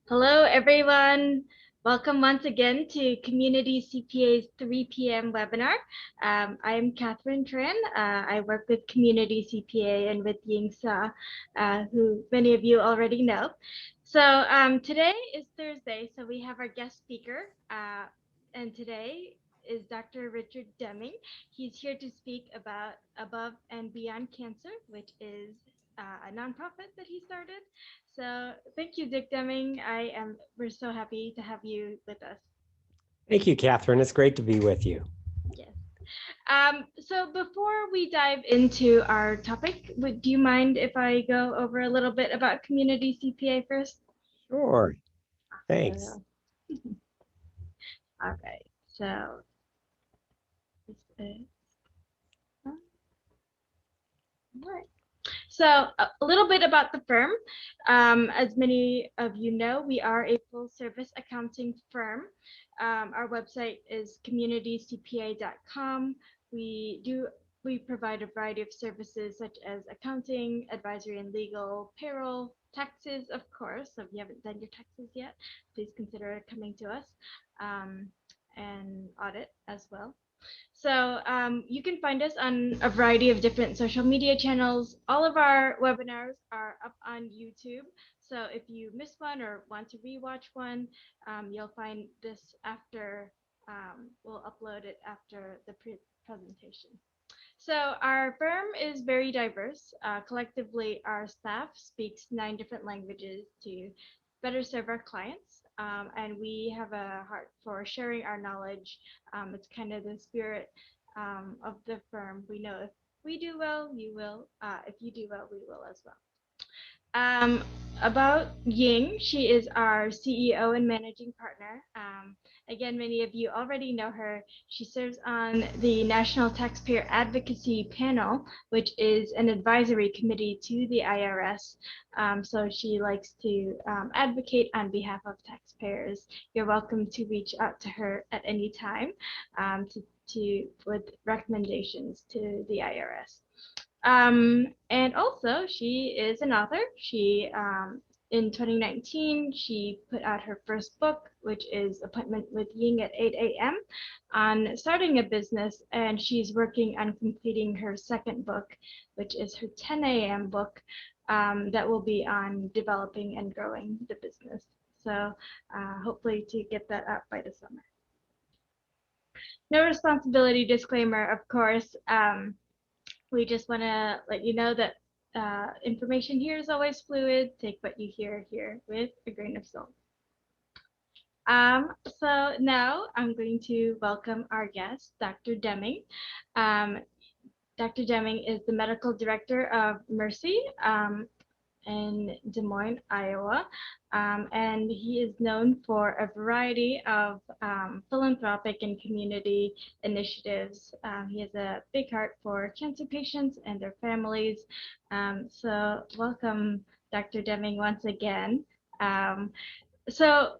Hello, everyone. Welcome once again to Community CPA's 3 p.m. webinar. I'm Catherine Tran. I work with Community CPA and with Ying Sa, who many of you already know. So today is Thursday, so we have our guest speaker, and today is Dr. Richard Deming. He's here to speak about Above and Beyond Cancer, which is a nonprofit that he started. So thank you, Dick Deming. We're so happy to have you with us. Thank you, Catherine. It's great to be with you. Yes. So before we dive into our topic, do you mind if I go over a little bit about Community CPA first? Sure. Thanks. All right. So this is all right. So a little bit about the firm. As many of you know, we are a full service accounting firm. Our website is communitycpa.com. We provide a variety of services such as accounting, advisory and legal, payroll, taxes, of course. So if you haven't done your taxes yet, please consider coming to us, and audit as well. So you can find us on a variety of different social media channels. All of our webinars are up on YouTube. So if you missed one or want to rewatch one, you'll find this after, we'll upload it after the presentation. So our firm is very diverse. Collectively, our staff speaks 9 different languages to better serve our clients. And we have a heart for sharing our knowledge. It's kind of the spirit of the firm. We know if we do well, you will. If you do well, we will as well. Um, about Ying, she is our CEO and managing partner. Again, many of you already know her. She serves on the National Taxpayer Advocacy Panel, which is an advisory committee to the IRS. So she likes to advocate on behalf of taxpayers. You're welcome to reach out to her at any time with recommendations to the IRS. And also, she is an author. In 2019, she put out her first book, which is Appointment with Ying at 8 a.m. on starting a business, and she's working on completing her second book, which is her 10 a.m. book, that will be on developing and growing the business. So hopefully to get that out by the summer. No responsibility disclaimer, of course. We just want to let you know that information here is always fluid. Take what you hear here with a grain of salt. So now I'm going to welcome our guest, Dr. Deming. Um, Dr. Deming is the medical director of Mercy, in Des Moines, Iowa. And he is known for a variety of philanthropic and community initiatives. He has a big heart for cancer patients and their families. So welcome, Dr. Deming, once again. So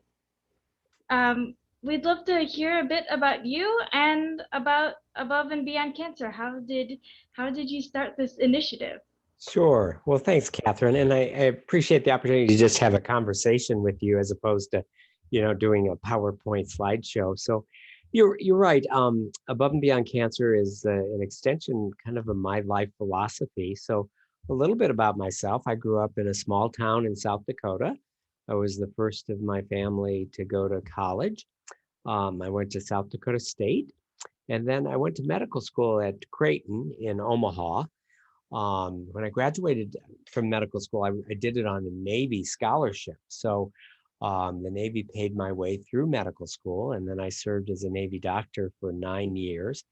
we'd love to hear a bit about you and about Above and Beyond Cancer. How did you start this initiative? Sure. Well, thanks, Catherine. And I appreciate the opportunity to just have a conversation with you as opposed to, doing a PowerPoint slideshow. So you're right. Above and Beyond Cancer is an extension kind of my life philosophy. So a little bit about myself. I grew up in a small town in South Dakota. I was the first of my family to go to college. I went to South Dakota State, and then I went to medical school at Creighton in Omaha. When I graduated from medical school, I did it on a Navy scholarship. So the Navy paid my way through medical school, and then I served as a Navy doctor for 9 years.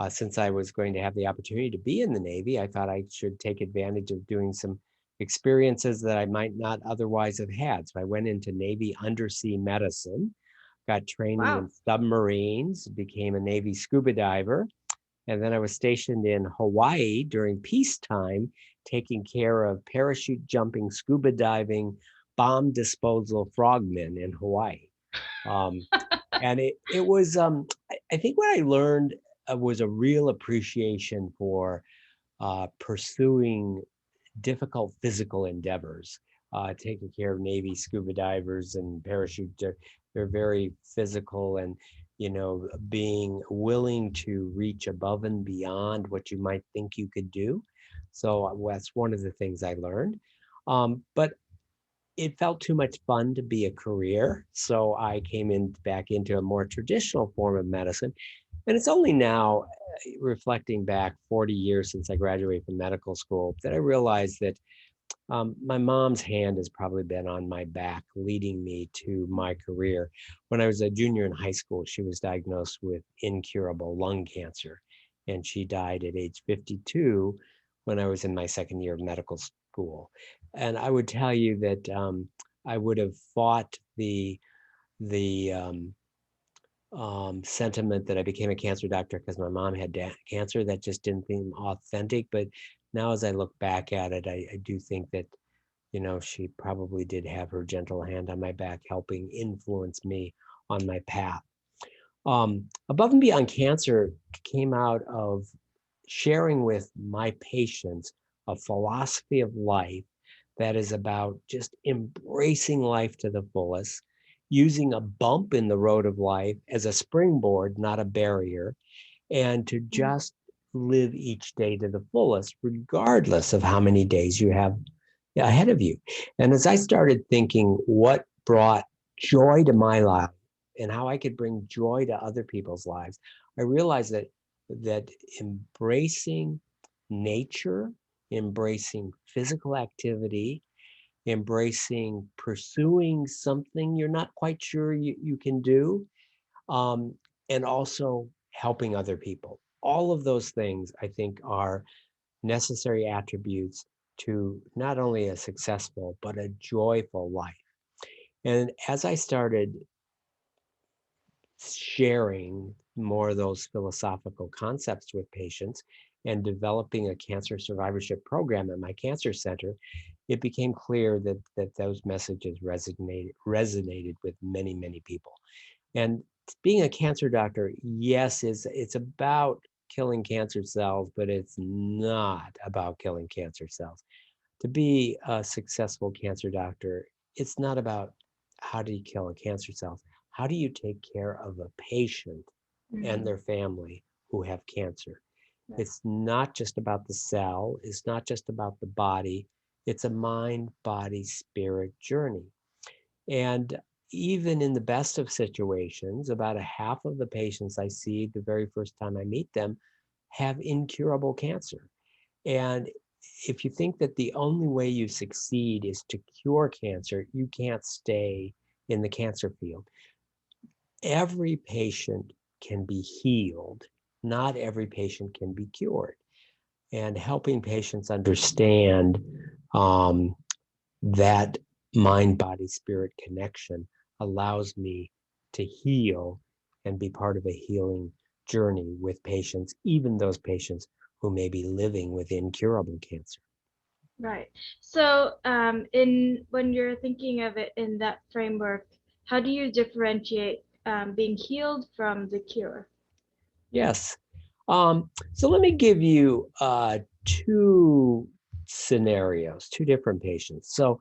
Since I was going to have the opportunity to be in the Navy, I thought I should take advantage of doing some experiences that I might not otherwise have had. So I went into Navy undersea medicine, got training Wow. in submarines, became a Navy scuba diver. And then I was stationed in Hawaii during peacetime, taking care of parachute jumping, scuba diving, bomb disposal frogmen in Hawaii. And it was, I think what I learned was a real appreciation for pursuing difficult physical endeavors, taking care of Navy scuba divers and parachute. They're very physical and, being willing to reach above and beyond what you might think you could do. So that's one of the things I learned. But it felt too much fun to be a career. So I came back into a more traditional form of medicine. And it's only now, reflecting back 40 years since I graduated from medical school, that I realized that my mom's hand has probably been on my back, leading me to my career. When I was a junior in high school, she was diagnosed with incurable lung cancer, and she died at age 52 when I was in my second year of medical school. And I would tell you that I would have fought the sentiment that I became a cancer doctor because my mom had cancer. That just didn't seem authentic. But now, as I look back at it, I do think that she probably did have her gentle hand on my back, helping influence me on my path. Above and Beyond Cancer came out of sharing with my patients a philosophy of life that is about just embracing life to the fullest, using a bump in the road of life as a springboard, not a barrier, and to just live each day to the fullest, regardless of how many days you have ahead of you. And as I started thinking what brought joy to my life and how I could bring joy to other people's lives, I realized that embracing nature, embracing physical activity, embracing pursuing something you're not quite sure you can do, um, and also helping other people. All of those things, I think, are necessary attributes to not only a successful, but a joyful life. And as I started sharing more of those philosophical concepts with patients and developing a cancer survivorship program at my cancer center, it became clear that those messages resonated with many, many people. And being a cancer doctor, yes, it's about killing cancer cells, but it's not about killing cancer cells. To be a successful cancer doctor, it's not about how do you kill a cancer cells. How do you take care of a patient and their family who have cancer? Right. It's not just about the cell. It's not just about the body. It's a mind, body, spirit journey. And even in the best of situations, about a half of the patients I see the very first time I meet them have incurable cancer. And if you think that the only way you succeed is to cure cancer, you can't stay in the cancer field. Every patient can be healed. Not every patient can be cured. And helping patients understand that mind, body, spirit connection allows me to heal and be part of a healing journey with patients, even those patients who may be living with incurable cancer. Right. So, in when you're thinking of it in that framework, how do you differentiate being healed from the cure? Yes. So let me give you two scenarios, two different patients. So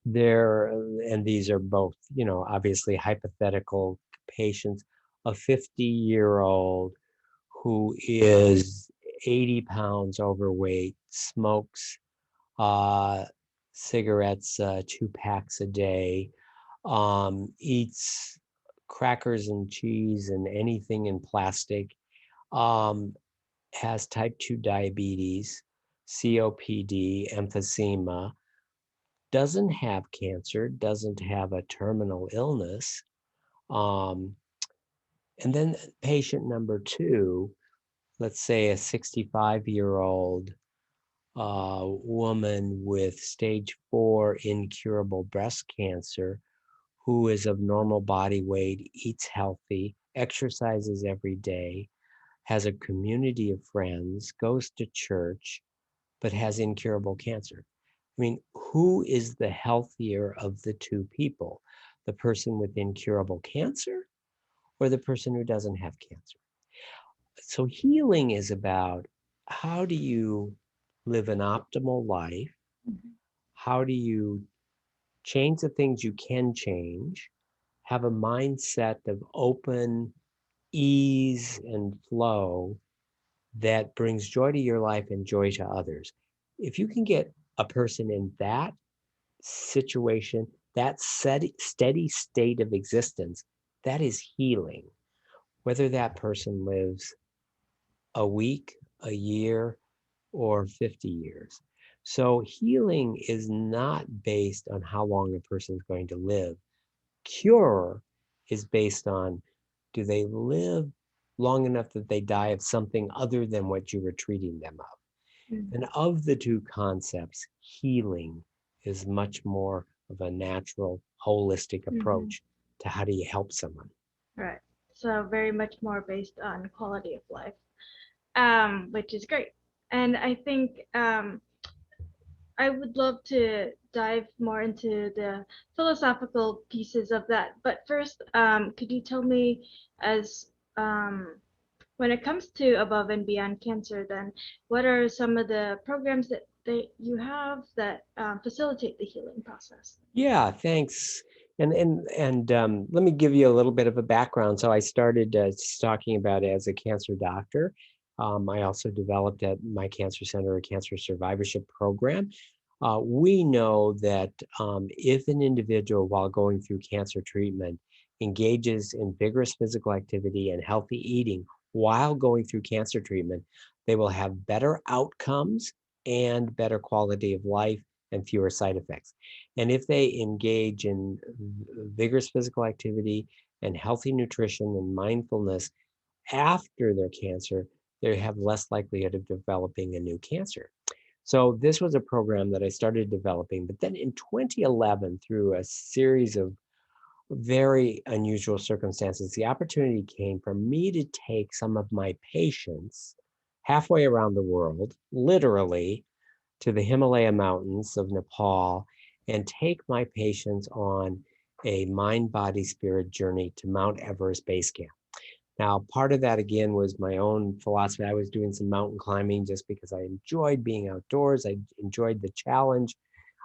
there, and these are both, obviously hypothetical patients. A 50-year-old who is 80 pounds overweight, smokes uh, cigarettes, 2 packs a day, eats crackers and cheese and anything in plastic, um, has type 2 diabetes, COPD, emphysema, doesn't have cancer, doesn't have a terminal illness. Um, and then patient number two, let's say a 65-year-old woman with stage 4 incurable breast cancer who is of normal body weight, eats healthy, exercises every day, has a community of friends, goes to church, but has incurable cancer. I mean, who is the healthier of the two people? The person with incurable cancer or the person who doesn't have cancer? So healing is about how do you live an optimal life? how do you change the things you can change, have a mindset of open ease and flow that brings joy to your life and joy to others. If you can get a person in that situation, that steady state of existence, that is healing. Whether that person lives a week, a year, or 50 years. So healing is not based on how long a person is going to live. Cure is based on, do they live long enough that they die of something other than what you were treating them of? Mm. And of the two concepts, healing is much more of a natural, holistic approach to how do you help someone. Right. So very much more based on quality of life, which is great. And I think I would love to dive more into the philosophical pieces of that. But first, could you tell me, as when it comes to above and beyond cancer, then what are some of the programs that you have that facilitate the healing process? Yeah, thanks. And let me give you a little bit of a background. So I started talking about it as a cancer doctor. I also developed at my cancer center a cancer survivorship program. We know that if an individual, while going through cancer treatment, engages in vigorous physical activity and healthy eating while going through cancer treatment, they will have better outcomes and better quality of life and fewer side effects. And if they engage in vigorous physical activity and healthy nutrition and mindfulness after their cancer, they have less likelihood of developing a new cancer. So this was a program that I started developing, but then in 2011, through a series of very unusual circumstances, the opportunity came for me to take some of my patients halfway around the world, literally, to the Himalaya mountains of Nepal and take my patients on a mind, body, spirit journey to Mount Everest Base Camp. Now, part of that, again, was my own philosophy. I was doing some mountain climbing just because I enjoyed being outdoors. I enjoyed the challenge.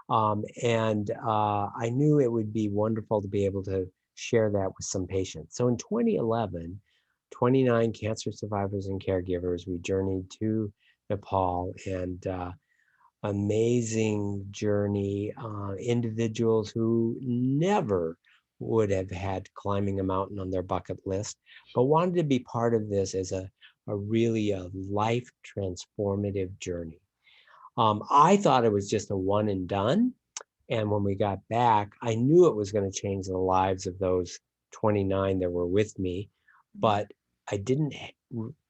I knew it would be wonderful to be able to share that with some patients. So in 2011, 29 cancer survivors and caregivers, we journeyed to Nepal, and amazing journey. Individuals who never would have had climbing a mountain on their bucket list, but wanted to be part of this as a really a life transformative journey. I thought it was just a one and done. And when we got back, I knew it was going to change the lives of those 29 that were with me, but I didn't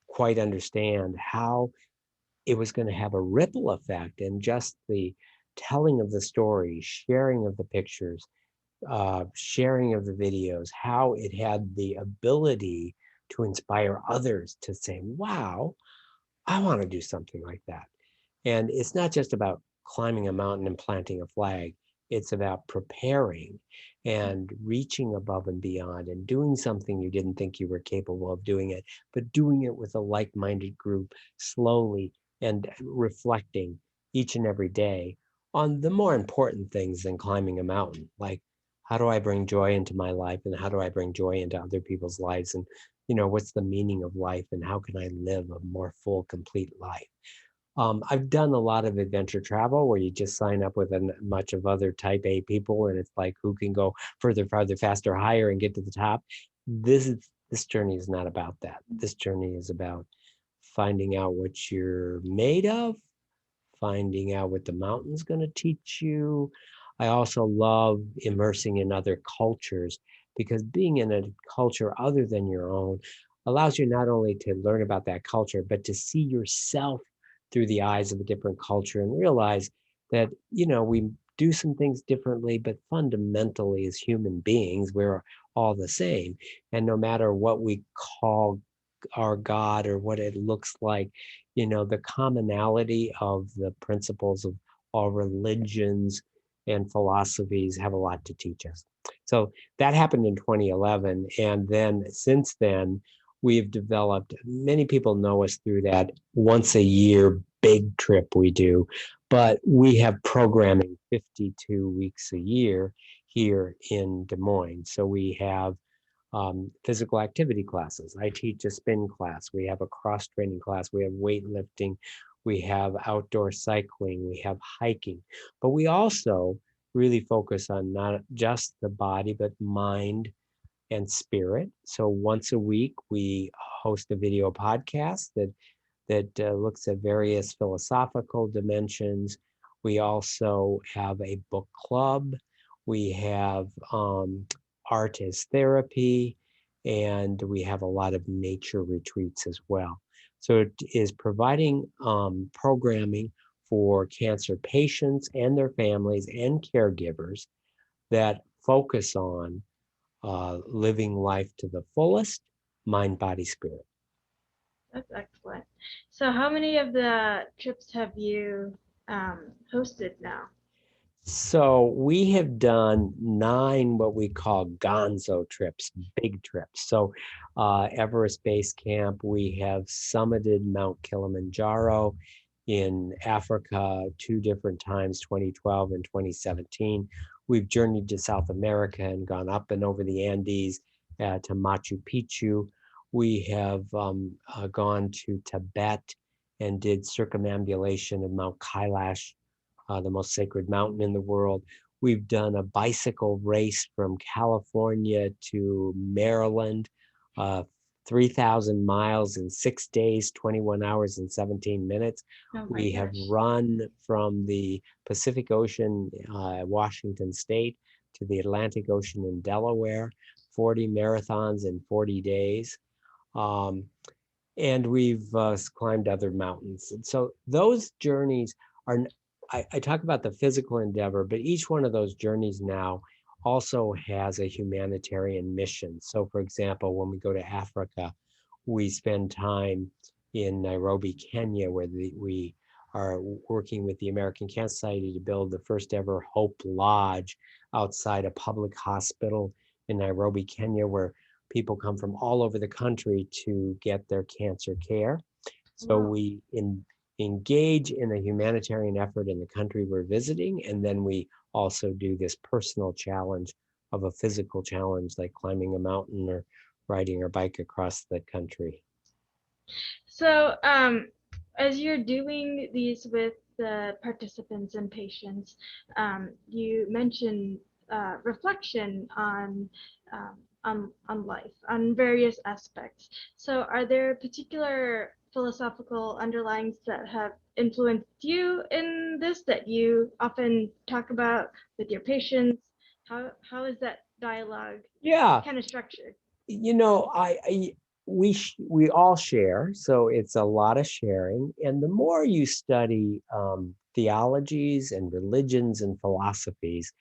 quite understand how it was going to have a ripple effect, and just the telling of the story, sharing of the pictures, sharing of the videos, how it had the ability to inspire others to say, wow, I want to do something like that. And it's not just about climbing a mountain and planting a flag. It's about preparing and reaching above and beyond and doing something you didn't think you were capable of doing it, but doing it with a like-minded group slowly and reflecting each and every day on the more important things than climbing a mountain. Like, how do I bring joy into my life, and how do I bring joy into other people's lives? And, what's the meaning of life, and how can I live a more full, complete life? I've done a lot of adventure travel where you just sign up with a bunch of other type A people, and it's like, who can go further, farther, faster, higher, and get to the top. This journey is not about that. This journey is about finding out what you're made of, finding out what the mountain's going to teach you. I also love immersing in other cultures, because being in a culture other than your own allows you not only to learn about that culture, but to see yourself through the eyes of a different culture and realize that, we do some things differently, but fundamentally as human beings, we're all the same. And no matter what we call our God or what it looks like, the commonality of the principles of all religions and philosophies have a lot to teach us. So that happened in 2011. And then since then, we've developed, many people know us through that once a year big trip we do. but we have programming 52 weeks a year here in Des Moines. So we have physical activity classes. I teach a spin class. We have a cross training class. We have weightlifting. We have outdoor cycling. We have hiking. But we also really focus on not just the body, but mind and spirit. So once a week, we host a video podcast that looks at various philosophical dimensions. We also have a book club. We have art as therapy, and we have a lot of nature retreats as well. So it is providing programming for cancer patients and their families and caregivers that focus on living life to the fullest, mind, body, spirit. That's excellent. So how many of the trips have you hosted now? So we have done 9 what we call gonzo trips, big trips. So Everest Base Camp, we have summited Mount Kilimanjaro in Africa 2 different times, 2012 and 2017. We've journeyed to South America and gone up and over the Andes to Machu Picchu. We have gone to Tibet and did circumambulation of Mount Kailash, the most sacred mountain in the world. We've done a bicycle race from California to Maryland, 3,000 miles in 6 days, 21 hours and 17 minutes. Oh We my have gosh. run from the Pacific Ocean, Washington State, to the Atlantic Ocean in Delaware, 40 marathons in 40 days. And we've climbed other mountains. And so those journeys are, I talk about the physical endeavor, but each one of those journeys now also has a humanitarian mission. So for example, when we go to Africa, we spend time in Nairobi, Kenya, where we are working with the American Cancer Society to build the first ever Hope Lodge outside a public hospital in Nairobi, Kenya, where people come from all over the country to get their cancer care. So Wow. we engage in a humanitarian effort in the country we're visiting, and then we also do this personal challenge of a physical challenge like climbing a mountain or riding our bike across the country. So as you're doing these with the participants and patients, you mentioned reflection on life, on various aspects. So are there particular philosophical underlyings that have influenced you in this that you often talk about with your patients? How is that dialogue Yeah, kind of structured? you know, we all share, so it's a lot of sharing. And the more you study theologies and religions and philosophies,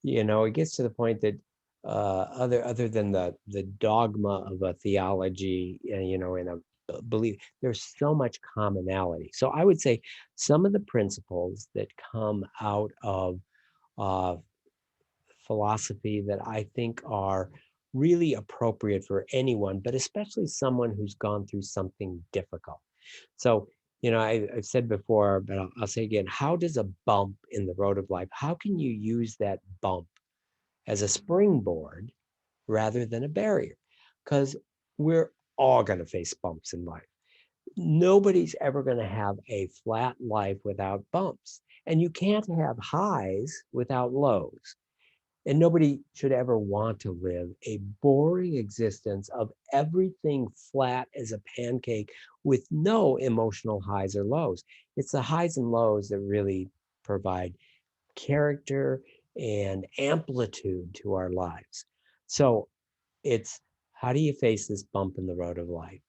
it gets to the point that other than the dogma of a theology, in a belief, there's so much commonality. So I would say some of the principles that come out of uh, philosophy that I think are really appropriate for anyone, but especially someone who's gone through something difficult. So, I've said before, but I'll say again, how does a bump in the road of life, how can you use that bump as a springboard rather than a barrier? Because we're all going to face bumps in life. Nobody's ever going to have a flat life without bumps. And you can't have highs without lows. And nobody should ever want to live a boring existence of everything flat as a pancake with no emotional highs or lows. It's the highs and lows that really provide character and amplitude to our lives. So it's, how do you face this bump in the road of life?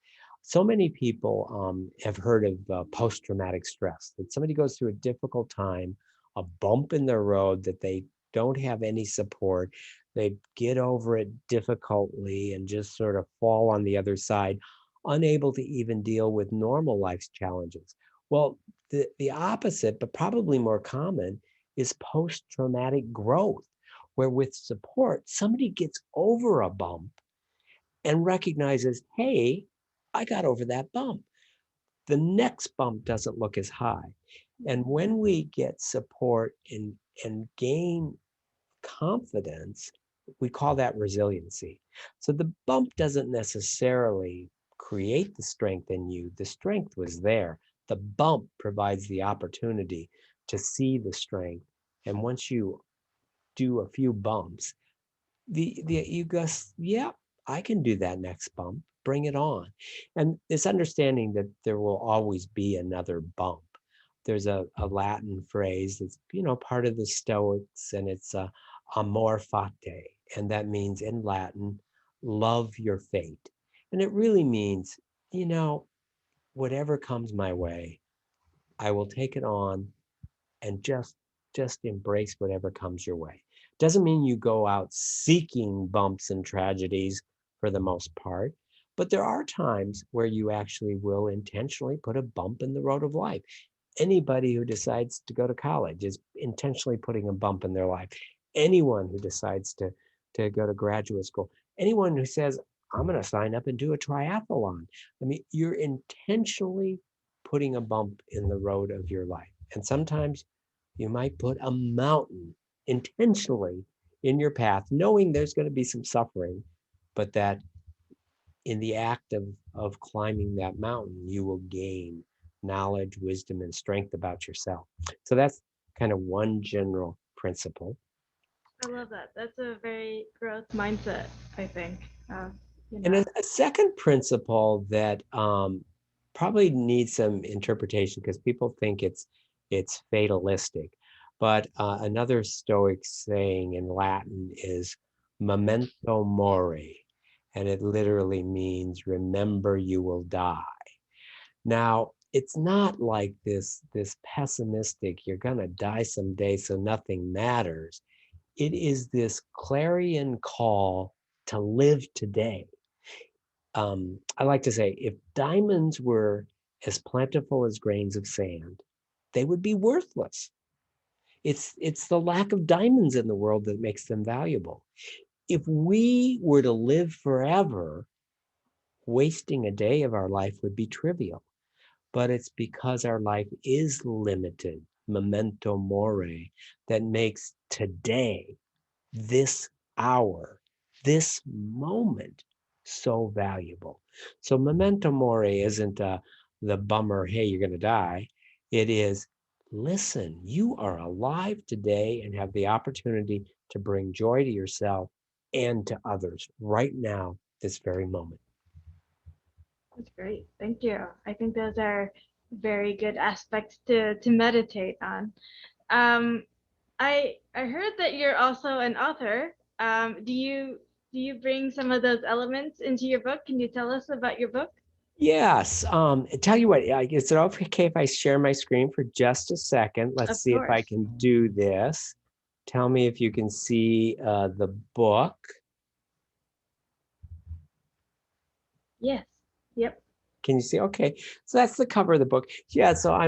So many people have heard of post-traumatic stress, that somebody goes through a difficult time, a bump in their road that they don't have any support. They get over it difficultly and just sort of fall on the other side, unable to even deal with normal life's challenges. Well, the opposite, but probably more common, is post-traumatic growth, where with support, somebody gets over a bump and recognizes, hey, I got over that bump. The next bump doesn't look as high. And when we get support and gain confidence, we call that resiliency. So the bump doesn't necessarily create the strength in you. The strength was there. The bump provides the opportunity to see the strength. And once you do a few bumps, the you go, yeah, I can do that next bump. Bring it on. And this understanding that there will always be another bump. There's a Latin phrase that's, part of the Stoics, and it's amor fati. And that means in Latin, love your fate. And it really means, whatever comes my way, I will take it on and just embrace whatever comes your way. Doesn't mean you go out seeking bumps and tragedies for the most part, but there are times where you actually will intentionally put a bump in the road of life. Anybody who decides to go to college is intentionally putting a bump in their life. Anyone who decides to go to graduate school, anyone who says, I'm going to sign up and do a triathlon. I mean, you're intentionally putting a bump in the road of your life. And sometimes you might put a mountain intentionally in your path, knowing there's going to be some suffering, but that in the act of climbing that mountain, you will gain knowledge, wisdom, and strength about yourself. So that's kind of one general principle. I love that. That's a very growth mindset, I think. You And know, a second principle that probably needs some interpretation because people think it's fatalistic. But another Stoic saying in Latin is Memento Mori, and it literally means remember you will die. Now, it's not like this pessimistic, you're gonna die someday, so nothing matters. It is this clarion call to live today. I like to say, if diamonds were as plentiful as grains of sand, they would be worthless. It's the lack of diamonds in the world that makes them valuable. If we were to live forever, wasting a day of our life would be trivial. But it's because our life is limited, memento mori, that makes today, this hour, this moment so valuable. So memento mori isn't the bummer, hey, you're going to die. It is, listen, you are alive today and have the opportunity to bring joy to yourself and to others right now, this very moment. that's great. Thank you. I think those are very good aspects to meditate on. Um, I heard that you're also an author. Do you bring some of those elements into your book? Can you tell us about your book? Yes. Tell you what, is it okay if I share my screen for just a second? Let's Of see if I course. can do this. Tell me if you can see the book. Yes. Yep. Can you see? Okay, so that's the cover of the book. Yeah, so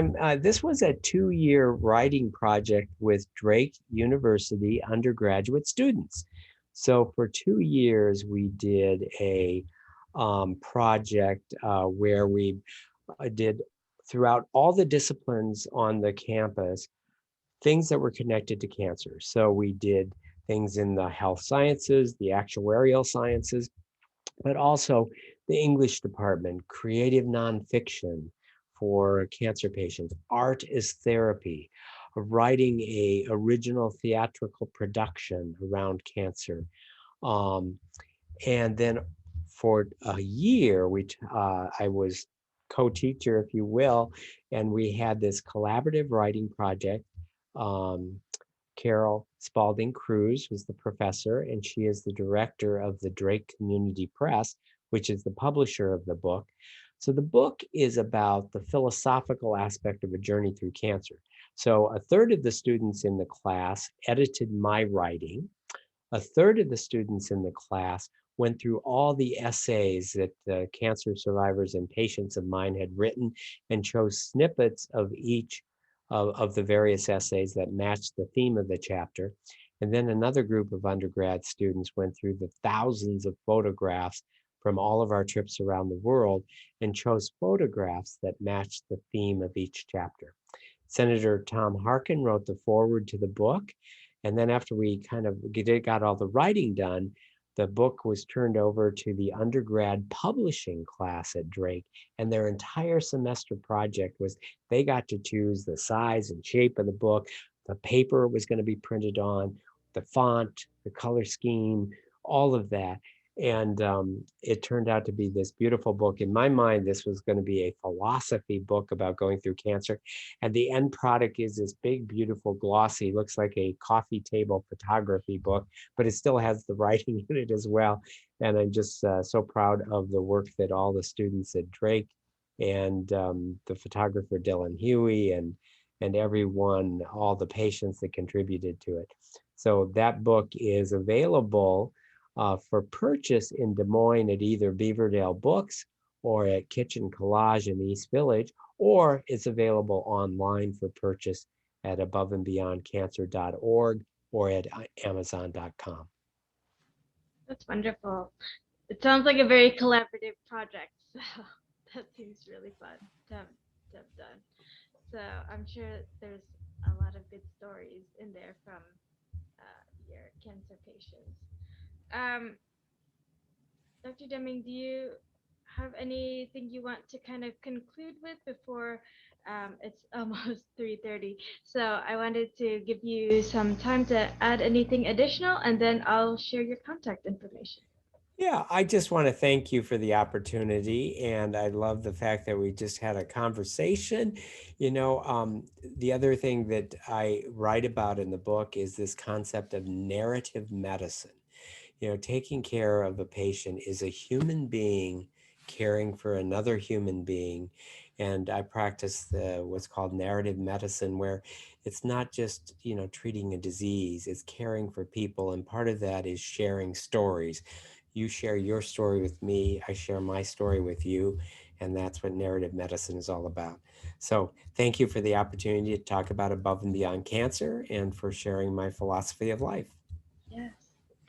this was a 2-year writing project with Drake University undergraduate students. So for 2 years, we did a project where we did throughout all the disciplines on the campus, things that were connected to cancer. So we did things in the health sciences, the actuarial sciences, but also the English department, creative nonfiction for cancer patients, art is therapy, writing a original theatrical production around cancer. Um, and then for a year, I was co-teacher, if you will, and we had this collaborative writing project. Um, Carol Spalding Cruz was the professor, and she is the director of the Drake Community Press, which is the publisher of the book. So the book is about the philosophical aspect of a journey through cancer. So a third of the students in the class edited my writing. A third of the students in the class went through all the essays that the cancer survivors and patients of mine had written and chose snippets of each of the various essays that matched the theme of the chapter. And then another group of undergrad students went through the thousands of photographs from all of our trips around the world and chose photographs that matched the theme of each chapter. Senator Tom Harkin wrote the foreword to the book. And then after we kind of got all the writing done, the book was turned over to the undergrad publishing class at Drake. And their entire semester project was they got to choose the size and shape of the book, the paper it was going to be printed on, the font, the color scheme, all of that. And it turned out to be this beautiful book. In my mind, this was going to be a philosophy book about going through cancer. And the end product is this big, beautiful, glossy, looks like a coffee table photography book, but it still has the writing in it as well. And I'm just so proud of the work that all the students at Drake and the photographer Dylan Huey and everyone, all the patients that contributed to it. So that book is available for purchase in Des Moines at either Beaverdale Books or at Kitchen Collage in the East Village, or it's available online for purchase at aboveandbeyondcancer.org or at amazon.com. That's wonderful. It sounds like a very collaborative project. So that seems really fun to have done. So I'm sure there's a lot of good stories in there from your cancer patients. Dr. Deming, do you have anything you want to kind of conclude with before it's almost 3:30? So I wanted to give you some time to add anything additional, and then I'll share your contact information. Yeah, I just want to thank you for the opportunity. And I love the fact that we just had a conversation. The other thing that I write about in the book is this concept of narrative medicine. Taking care of a patient is a human being caring for another human being. And I practice what's called narrative medicine, where it's not just, treating a disease, it's caring for people. And part of that is sharing stories. You share your story with me, I share my story with you. And that's what narrative medicine is all about. So thank you for the opportunity to talk about Above and Beyond Cancer and for sharing my philosophy of life. Yes.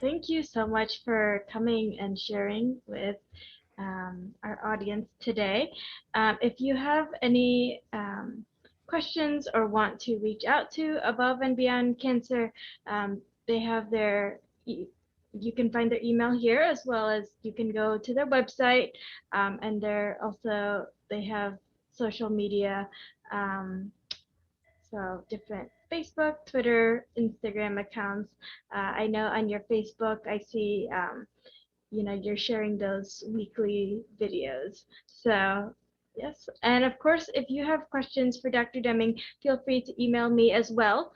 Thank you so much for coming and sharing with our audience today. If you have any questions or want to reach out to Above and Beyond Cancer, they have you can find their email here, as well as you can go to their website, and they have social media, so different Facebook, Twitter, Instagram accounts. I know on your Facebook, I see you're sharing those weekly videos. So yes, and of course, if you have questions for Dr. Deming, feel free to email me as well.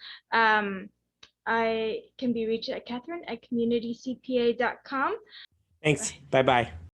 I can be reached at Catherine@communitycpa.com. Thanks. Bye-bye.